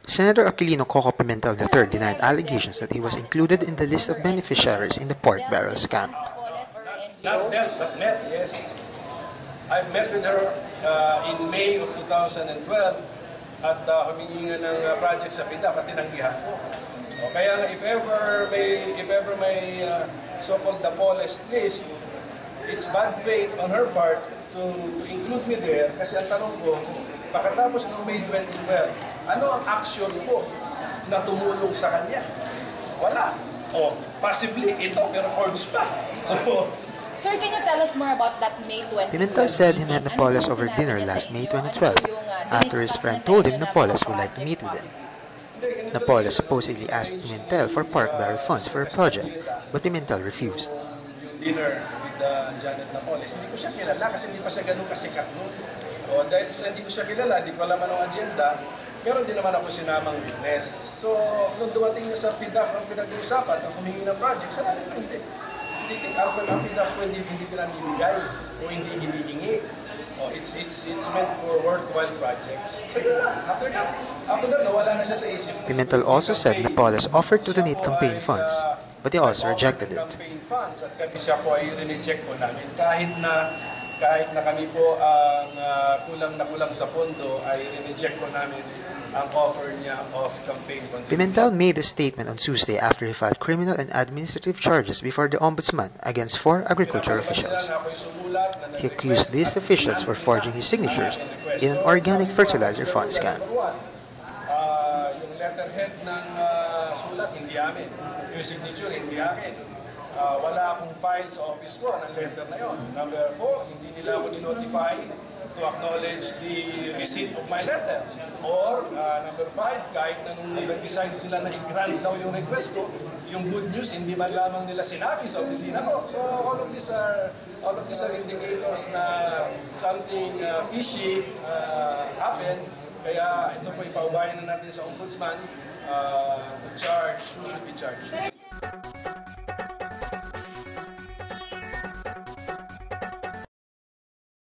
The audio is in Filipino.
Senator Aquilino Coco Pimentel III denied allegations that he was included in the list of beneficiaries in the pork barrel scam. Not met, but met, yes. I met with her in May of 2012 at humingi nga ng project sa PIDAF at tinanggihan ko. Kaya if ever may so-called the poorest list, it's bad faith on her part to include me there kasi ang tanong ko, pagkatapos ng May 2012, ano ang action ko na tumulong sa kanya? Wala. Possibly ito, pero Forbes pa. So, Sir, can you tell us more about that May 2012? Pimentel said he met Napoles over dinner last May 2012 after his friend told him Napoles would like to meet with him. Napoles supposedly asked Pimentel for pork barrel funds for a project, but Pimentel refused. Yung dinner with Janet Napoles, hindi ko siya kilala kasi hindi pa siya ganun kasikat noon. Dahil sa hindi ko siya kilala, hindi ko alam anong agenda, meron din naman ako sinamang witness. So, nung dumating niya sa PIDAF ang pinag-uusapan, ang humingi ng project, sanabi ko hindi. Ang PIDAF ko hindi pinamimigay o hindi hinihingi. It's meant for worthwhile projects. So yun lang. After that, nawala na siya sa isip. Pimentel also said Napoles offered to donate campaign funds, but he also rejected it. Campaign funds at kami siya po ay rin-check po namin. Kahit na kami po ang kulang sa pondo, ay rin-check po namin ang offer niya of campaign contribution. Pimentel made a statement on Tuesday after he filed criminal and administrative charges before the Ombudsman against 4 agriculture officials. He accused these officials for forging his signatures in an organic fertilizer fund scam. Yung letterhead ng sulat, hindi amin. Yung signature, hindi akin. Wala akong file sa office ko ng letter na yon. Number 4, hindi nila ako ni-notify to acknowledge the receipt of my letter. Or, number 5, kahit na nung nag-decide sila na i-grant daw yung request ko, yung good news, hindi man lamang nila sinabi sa opisina ko. So, all of these are indicators na something fishy happened. Kaya ito po ipaubayan na natin sa Ombudsman to charge who should be charged.